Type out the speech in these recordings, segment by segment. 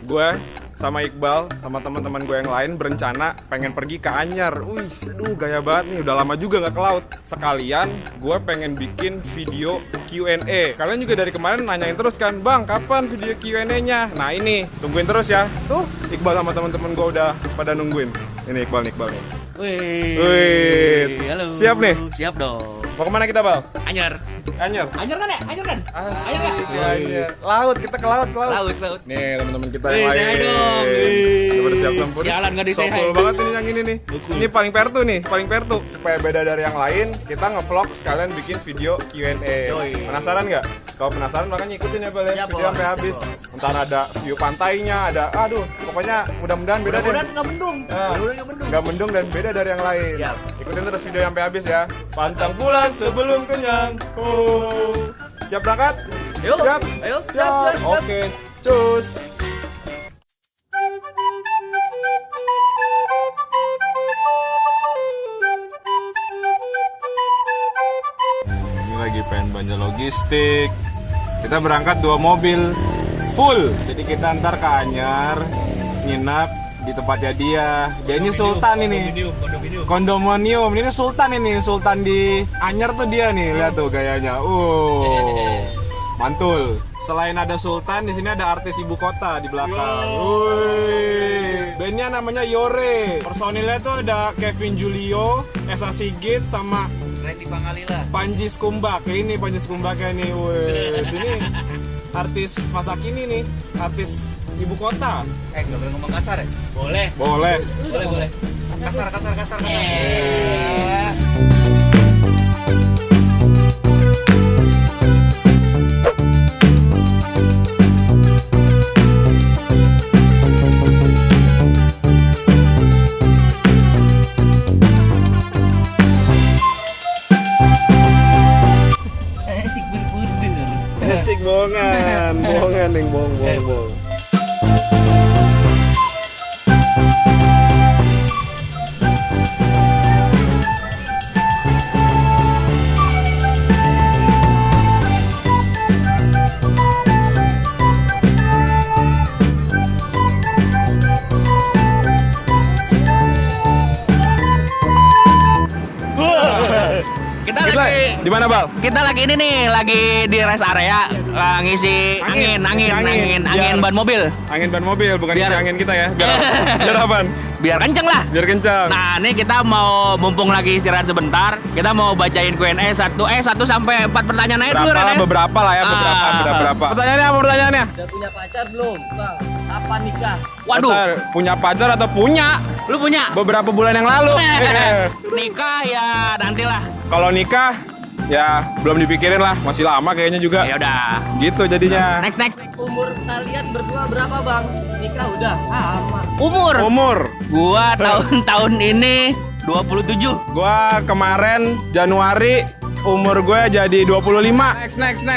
gue sama Iqbal sama teman-teman gue yang lain berencana pengen pergi ke Anyar. Wih, aduh gaya banget nih, udah lama juga nggak ke laut. Sekalian gue pengen bikin video Q&A. Kalian juga dari kemarin nanyain terus kan, Bang, kapan video Q&A-nya? Nah ini, tungguin terus ya. Tuh, Iqbal sama teman-teman gue udah pada nungguin. Ini Iqbal nih. Wih, halo. Siap nih? Siap dong. Mau kemana kita, Bal? Anyar. Anyar. Anyar kan ya? Anyar kan? Asik, Anyar. Laut, kita ke laut. Laut. Nih teman-teman kita yang Say hi lain. dong. Udah pada siap belum? Sialan nggak di say hi. Sokol banget ini yang ini nih. Ini paling pertu. Supaya beda dari yang lain, kita ngevlog sekalian bikin video Q&A. Yoi. Penasaran nggak? Kalau penasaran makanya ikutin ya, Bal ya. Siap, Video Bos. sampai habis. Ntar ada view pantainya, ada pokoknya mudah-mudahan beda deh. Mudah-mudahan nggak mendung. Nah, nggak mendung dan beda dari yang lain. Siap. Ikutin terus video sampai habis ya. Pantang pulang sebelum kenyang. Oh. Siap berangkat? Yuk. Siap. Ayo. Siap. Oke. Cus. Ini lagi pengen belanja logistik. Kita berangkat 2 mobil full. Jadi kita ntar ke Anyar nginap di tempatnya dia. Dia ini Sultan ini. Kondominium. Ini Sultan ini. Sultan di Anyar tuh dia nih. Lihat tuh gayanya. Mantul. Selain ada Sultan, di sini ada artis ibu kota di belakang. Wih. Bandnya namanya Yore. Personilnya tuh ada Kevin Julio, Esa Sigit, sama Randy Pangalila. Panji Skumbak. Ini Panji Skumbaknya nih. Wih. Sini artis masa kini nih. Artis ibu kota. Nggak boleh ngomong kasar ya? Boleh. Boleh. Kasar. Asik berbudu. Asik bohongan yang bohong. Kita lagi Di mana, Bal? Kita lagi ini nih, lagi di rest area ngisi angin ban mobil. Angin ban mobil, bukan Biar- isi angin kita ya. Biar apaan? Biar kenceng lah. Biar kencang. Nah, ini kita mau mumpung lagi istirahat sebentar, kita mau bacain Q&A 1 sampai 4 pertanyaan aja dulu, Ren. Beberapa lah ya, beberapa. Pertanyaannya apa pertanyaannya? Udah punya pacar belum, Bang? Kapan nikah? Waduh, Bentar, punya pacar atau punya? lu punya? Beberapa bulan yang lalu. Nikah ya nantilah. Kalau nikah, ya belum dipikirin lah, masih lama kayaknya juga. Ya udah. Gitu jadinya. Next. Umur kalian berdua berapa, Bang? Nikah udah sama. Umur. Gua tahun ini 27. Gua kemarin Januari umur gue jadi 25. Next.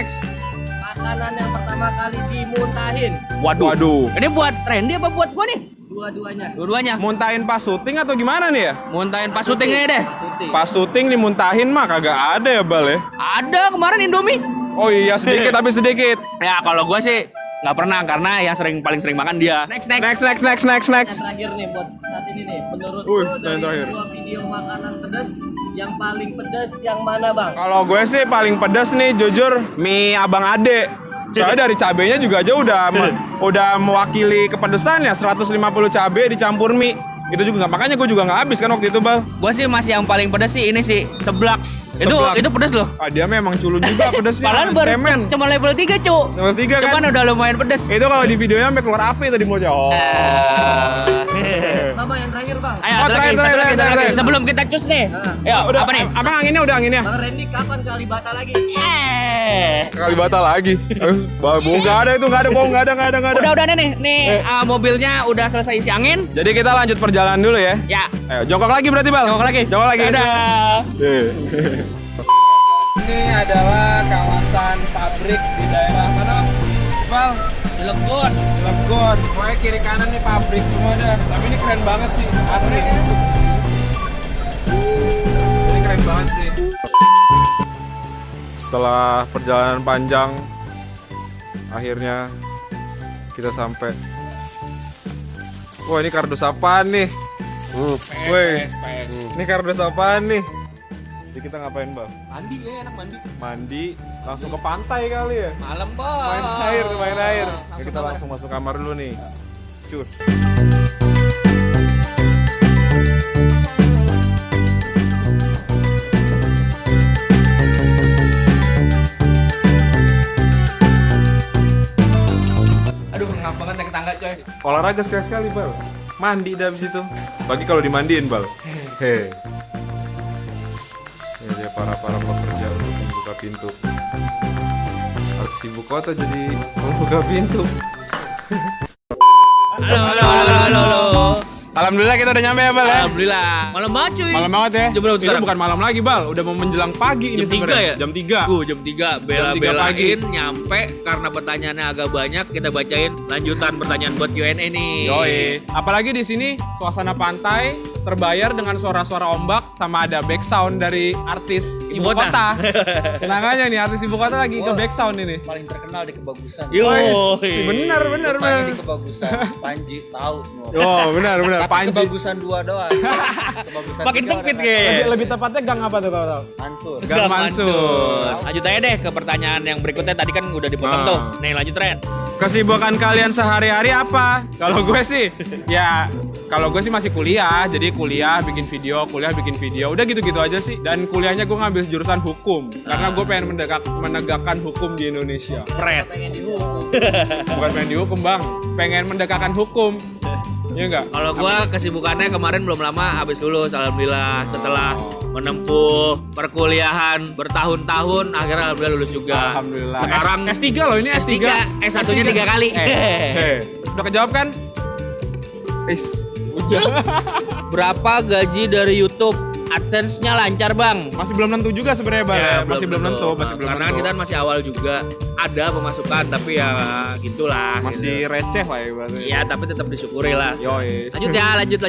Makanan yang pertama kali dimuntahin. Waduh. Ini buat Randy apa buat gua nih? Dua-duanya. Dua-duanya. Muntahin pas syuting atau gimana nih ya? Muntahin pas syutingnya deh. Pas syuting dimuntahin mah kagak ada ya, Bal ya? Ada kemarin Indomie. Oh iya, sedikit tapi sedikit. Ya kalau gua sih nggak pernah karena yang paling sering makan dia. Next. Next. Yang terakhir nih buat saat ini nih. Menurut Wih, lu dari yang terakhir. dua video makanan pedas, yang paling pedas yang mana, Bang? Kalau gue sih paling pedas nih jujur mie Abang Ade. Soalnya dari cabenya juga aja udah mewakili kepedesan ya, 150 cabe dicampur mie. Itu juga nggak, makanya gue juga nggak habis kan waktu itu, Bal. Gua sih masih yang paling pedas sih ini sih seblak. Seblak. Itu pedas loh. Ah, dia memang culun juga pedesnya. Padahal baru Cemen. cuma level 3, Cuk. Level 3 kan? Cuman udah lumayan pedas. Itu kalau di videonya sampai keluar api tadi mulutnya. Oh. Mama yang terakhir, Bang. Ayo, Oh, satu lagi. terakhir. Sebelum kita cus nih. Ayo, Udah, apa nih? Abang anginnya udah anginnya. Bang Randy kapan kali bata lagi? Kali batal lagi. Bohong nggak ada itu, nggak ada bohong, nggak ada. Udah nih. Mobilnya udah selesai isi angin. Jadi kita lanjut perjalanan dulu ya. Ya. Ayo, jongkok lagi berarti, Bal. Jongkok lagi. Dadah. Ini adalah kawasan pabrik di daerah mana, Bal? Cilegon. Cilegon. Pokoknya kiri kanan nih pabrik semua dah. Tapi ini keren banget sih, asli. Ini keren banget sih. Setelah perjalanan panjang, akhirnya kita sampai Wah, ini kardus apaan nih? Woi, ini kardus apaan nih? Jadi kita ngapain, Bang? Mandi ya, enak mandi. Mandi, langsung ke pantai kali ya? Malam, Bang. Main air. Ya, Langsung kita kamar. langsung masuk kamar dulu nih. Cus. Aduh, ngap banget naik tangga, coy. Olahraga sekali-sekali, Bal. Mandi dah abis itu. Pagi kalau dimandiin, Bal. Hei. Ini dia para pekerja untuk membuka pintu. Artis ibu kota jadi membuka pintu. Halo. Alhamdulillah kita udah nyampe ya, Bal. Alhamdulillah. Malam banget cuy. Malam banget ya. Jam berapa Itu sekarang? bukan malam lagi, Bal. Udah mau menjelang pagi ini Jam 3 sebenarnya. ya? Jam 3. Jam 3 bela-belain nyampe karena pertanyaannya agak banyak, kita bacain lanjutan pertanyaan buat Q&A nih. Yoi. Apalagi di sini suasana pantai terbayar dengan suara-suara ombak sama ada back sound dari artis Ibu ibu kota. kota. Tenang aja nih, artis ibu kota lagi ke back sound ini. Paling terkenal di Kebagusan. Yo. Bener. Tanya di Kebagusan. Panji tahu semua. Oh, benar. Tapi Panji. Kebagusan 2 doang. Kebagusan Makin 3 sempit orang kayak. Lebih tepatnya gang apa tuh kalau tahu? Mansur. Gang Mansur. Lanjut aja deh ke pertanyaan yang berikutnya. Tadi kan udah dipotong Nah. tuh. Nih lanjut Ren. Kesibukan kalian sehari-hari apa? Kalau gue sih, kalau gue sih masih kuliah, jadi kuliah bikin video, udah gitu-gitu aja sih. Dan kuliahnya gue ngambil jurusan hukum, karena gue pengen menegakkan hukum di Indonesia. Keren. Pengen dihukum. Bukan pengen dihukum, Bang, pengen menegakkan hukum. Iya enggak? Kalau gua kesibukannya kemarin belum lama habis lulus, alhamdulillah. Setelah menempuh perkuliahan bertahun-tahun, akhirnya alhamdulillah lulus juga. Alhamdulillah. Sekarang S3 loh, ini S3. S1-nya 3 kali. Udah kejawab kan? Udah. Berapa gaji dari YouTube? AdSense-nya lancar, Bang. Masih belum tentu juga sebenarnya, Bang. Masih belum tentu. Karena kita masih awal juga. Ada pemasukan, tapi ya gitulah. masih gitu. receh lah ya berarti. Iya, tapi tetap disyukuri lah. Yoi. Lanjut ya, lanjut.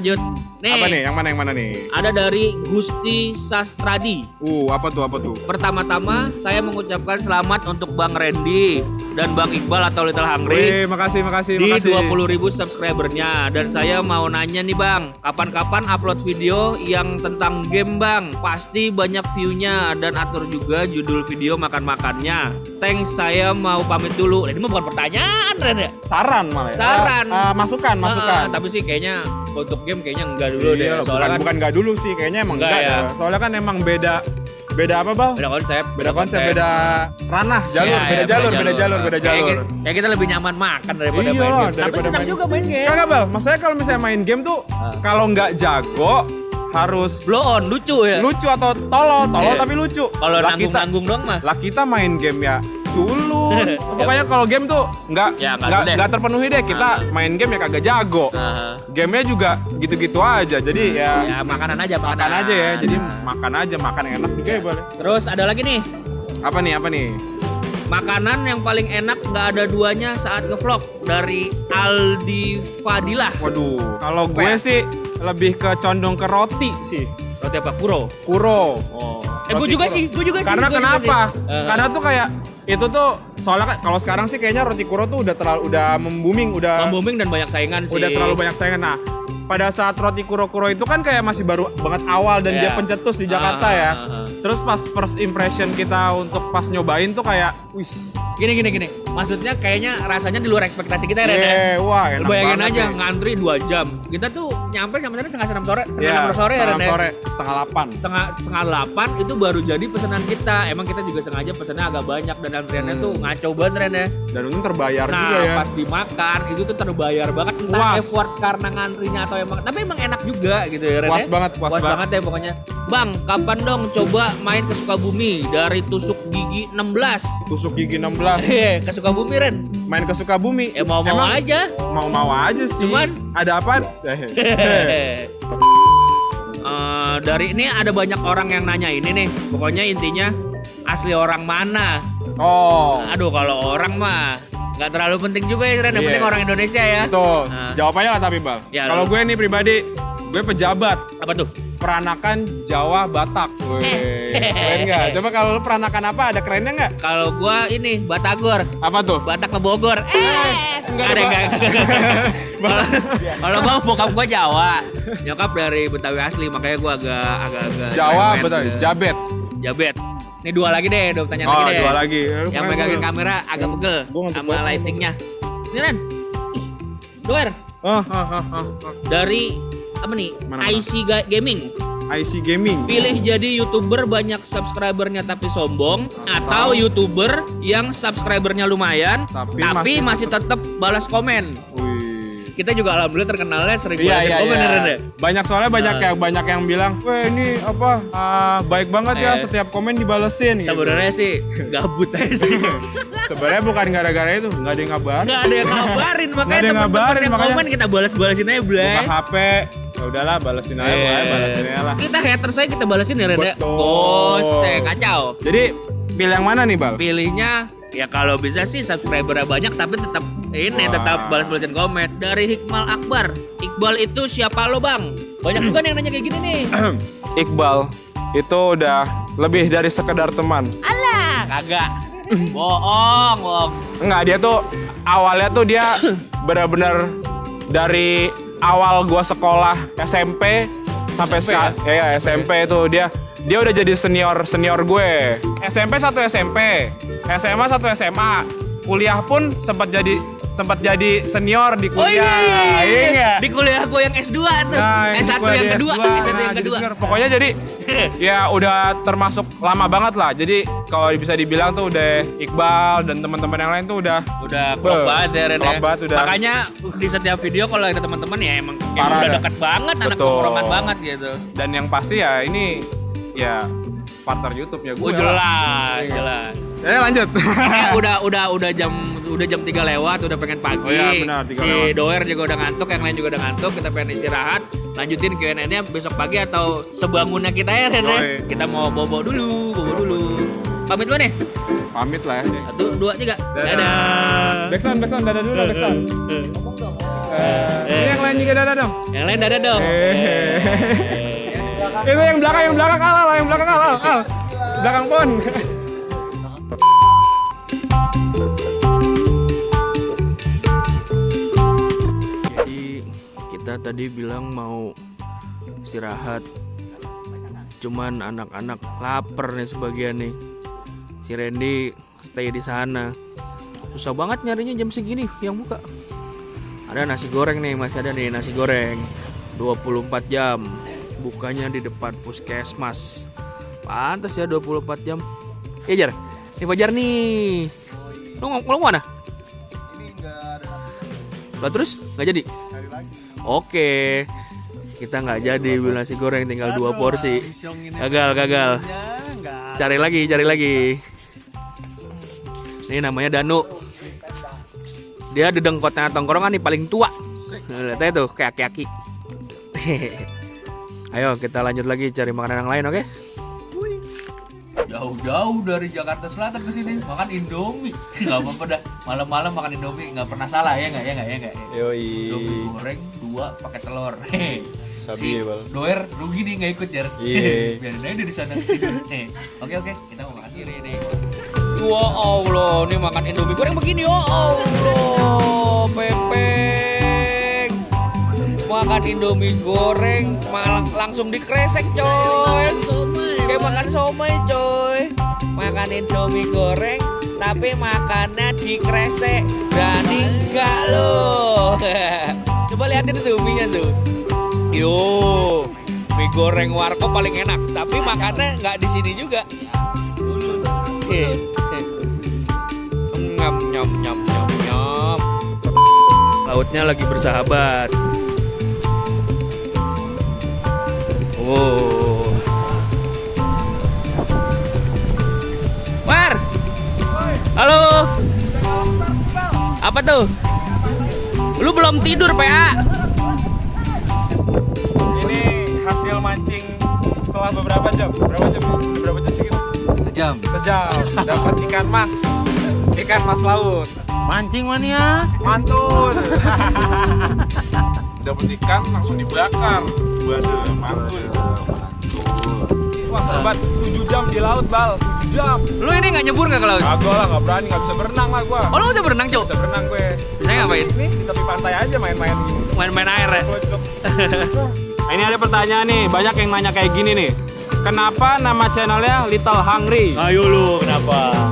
Nih. Apa nih? Yang mana nih? Ada dari Gusti Sastradi. Apa tuh? Pertama-tama saya mengucapkan selamat untuk Bang Randy dan Bang Iqbal atau Little Hungry Wih, makasih. di 20.000 subscribernya. Dan saya mau nanya nih Bang, kapan-kapan upload video yang tentang game Bang? Pasti banyak view-nya dan atur juga judul video makan-makannya. Thanks, saya mau pamit dulu. Ini mah bukan pertanyaan Ren ya? Saran malah ya. Saran. Masukan. Tapi sih kayaknya untuk game kayaknya enggak dulu deh. Iya, Soalnya bukan enggak dulu sih, kayaknya emang Enggak enggak ya. ya. Soalnya kan emang beda apa, Bal? beda konsep, Beda konsep, beda ranah, jalur, Iya, beda jalur. Kayak kita lebih nyaman makan daripada Iya, main game. Tapi daripada senang main juga main game. Kagak, Bal. Maksudnya kalau misalnya main game tuh kalau nggak jago harus Blow on lucu ya. lucu atau tolol Iya. tapi lucu. Kalau Lah kita- nanggung-nanggung dong mah. Lah kita main game ya culun. Pokoknya kalau game tuh Ya, nggak deh. nggak terpenuhi deh. Kita main game ya kagak jago. Gamenya juga gitu-gitu aja. Jadi Ya makanan aja, makan aja ya. Jadi makan enak juga ya, Bal. Terus ada lagi nih, Apa nih? makanan yang paling enak nggak ada duanya saat ngevlog dari Aldi Fadilah. Waduh, kalau Apa gue ya? sih lebih ke condong ke roti sih. Roti apa? Kuro. Kuro. Oh. Roti Gue juga kuro. sih. Karena gua juga kenapa? sih. Karena tuh kayak itu tuh soalnya kan kalau sekarang sih kayaknya roti kuro tuh udah membooming, udah booming dan banyak saingan sih. terlalu banyak saingan. Nah, pada saat roti kuro-kuro itu kan kayak masih baru banget awal dan Iya. dia pencetus di Jakarta ya. Terus pas first impression kita untuk pas nyobain tuh kayak, wis. Gini. Maksudnya kayaknya rasanya di luar ekspektasi kita ya, Ren. ya? Wah, enak Lu bayangin banget aja nih. ngantri 2 jam. Kita tuh nyampe sampai sana setengah 6 sore, setengah Iya, 6 sore ya, Ren. setengah ya? sore, setengah 8. Setengah 8 itu baru jadi pesanan kita. Emang kita juga sengaja pesannya agak banyak dan antriannya tuh ngaco banget Ren ya. Dan untung terbayar Nah juga ya. pas dimakan itu tuh terbayar banget, entah Puas. effort karena ngantrinya atau emang, tapi emang enak juga gitu ya Ren. Puas ya? banget, puas banget ya pokoknya. Bang, kapan dong coba main ke Sukabumi dari Tusuk Gigi 16? Tusuk gigi 16. Hehe, ke Sukabumi Ren. Main ke Sukabumi. Mau Emang aja. Mau aja sih. Cuman- ada apaan? Dari ini ada banyak orang yang nanya ini nih. Pokoknya intinya asli orang mana? Oh, Aduh kalau orang mah nggak terlalu penting juga ya Ren. Yang Iya. penting orang Indonesia ya. betul. Nah. Jawabannya lah tapi, Bang. Ya, Kalau lu. gue nih pribadi, gue pejabat. Apa tuh? peranakan Jawa Batak. Wih, keren nggak? Coba kalau lu peranakan apa? Ada kerennya nggak? Kalau gua ini Batagor. Apa tuh? Batak ke Bogor. Enggak. Kalau gua bokap gua Jawa, nyokap dari Betawi asli, makanya gua agak Jawa cerewet. betul. Jabet. Jabet. Ini dua lagi deh, dua pertanyaan Oh, lagi deh. dua lagi. Yang megangin kamera agak pegel Gua ngantuk sama banget. lightingnya. Ini Ren. Doer Oh. dari apa nih? Mana? IC Gaming. IC Gaming. Pilih jadi YouTuber banyak subscribernya tapi sombong atau YouTuber yang subscribernya lumayan Tapi masih tetap balas komen. Wih. Kita juga alhamdulillah terkenalnya sering Iya, balasin komen ya, Ren, ya? Banyak soalnya banyak yang bilang, "Weh, ini apa? Baik banget ya setiap komen dibalesin." Gitu. Sebenarnya sih gabut aja sih. Sebenarnya bukan gara-gara itu, nggak ada yang ngabarin. Nggak ada yang ngabarin, Nggak ada makanya yang temen-temen ngabarin, yang makanya. komen kita balas-balasin aja, Blay. Buka HP, ya udahlah balesin aja, balesin aja lah. Kita haters saya kita balasin ya, Ren, ya? Betul. Bose, kacau. Jadi pilih yang mana nih, Bal? Pilihnya ya kalau bisa sih subscribernya banyak tapi tetap ini Wah. tetap balas-balasin komen. Dari Hikmal Akbar. Iqbal itu siapa lo, Bang? Banyak juga yang nanya kayak gini nih. Iqbal itu udah lebih dari sekedar teman. Alah, kagak. Bohong. Enggak, dia tuh awalnya tuh dia benar-benar dari awal gua sekolah SMP sampai SMP sekarang ya SMP itu dia udah jadi senior gue. SMP satu SMP, SMA satu SMA, kuliah pun sempat jadi senior di Oh kuliah. Iya nggak? Di kuliah gue yang S2 tuh. Nah, S1 kuliah yang di kedua, S2, S1 nah, yang jadi kedua. senior. Pokoknya jadi ya udah termasuk lama banget lah. Jadi kalau bisa dibilang tuh udah Iqbal dan teman-teman yang lain tuh udah Klop banget ya, Ren, klop ya. banget udah. Makanya di setiap video kalau ada teman-teman ya emang Parah udah dah. dekat banget, anak Betul. tongkrongan banget gitu. Dan yang pasti ya ini ya partner YouTube-nya gue. Oh jelas. Ya lanjut. udah jam 3 lewat, udah pengen pagi. Oh iya, benar, 3 si lewat. Doer juga udah ngantuk, yang lain juga udah ngantuk. Kita pengen istirahat. Lanjutin Q&A-nya besok pagi atau sebangunnya kita ya, Ren. Yoi. Kita mau bobo dulu. Pamit lu nih. Pamit lah ya. 1, 2, 3. Dadah. Backsound, dadah dulu, backsound. Ini yang lain juga dadah dong. Yang lain dadah dong. Itu yang belakang kalah lah, Al. Belakang pon. Jadi kita tadi bilang mau istirahat, cuman anak-anak lapar nih sebagian nih. Si Randy stay di sana. Susah banget nyarinya jam segini yang buka. Ada nasi goreng nih, masih ada nih nasi goreng 24 jam. Bukanya di depan puskesmas. Pantes ya 24 jam. Jar. Ini Fajar nih. Lu mana? Ini nggak ada hasilnya, Lah terus nggak jadi? cari lagi. Oke, kita nggak jadi beli nasi goreng, tinggal 2 porsi. Gagal. Cari lagi. Ini namanya Danu. Dia di dengkotnya tongkrongan nih paling tua. Lihat aja tuh kayak aki-aki. Ayo kita lanjut lagi cari makanan yang lain, oke? Jauh-jauh dari Jakarta Selatan ke sini makan Indomie. Nggak apa-apa dah. Malam-malam makan Indomie nggak pernah salah ya nggak? Indomie goreng 2 pakai telur. Sabi ya, Bal. Doer rugi nih nggak ikut Jar. Iya. Biarin aja di sana. Oke, kita mau makan sini nih. Wah Allah, nih makan Indomie goreng begini. Ya Allah, pepeng. Makan Indomie goreng malah langsung dikresek coy. Kayak makan somai coy. Makan Indomie goreng tapi makannya dikresek. Berani enggak lo? Coba liatin zoominya Zo. Yo, mie goreng warkop paling enak, tapi makannya nggak di sini juga. Nyam. Lautnya lagi bersahabat. Oh. Mar. Halo. Apa tuh? Lu belum tidur, PA? Ini hasil mancing setelah beberapa jam. Berapa jam sih kita? Sejam. Sejam. Dapat ikan mas laut. Mancing mania. Mantul. dapat ikan langsung dibakar. Waduh, mantul. Wah, sobat, 7 jam di laut, Bal. 7 jam. Lu ini nggak nyebur nggak ke laut? Kagak lah, nggak berani, nggak bisa berenang lah gua. Oh, lu bisa berenang, Cok? Bisa berenang gue. Bisa ngapain? Nih, di tepi pantai aja main-main gini. Main-main air ya? Nah, ini ada pertanyaan nih, banyak yang nanya kayak gini nih. Kenapa nama channelnya Little Hungry? Ayo lu, kenapa?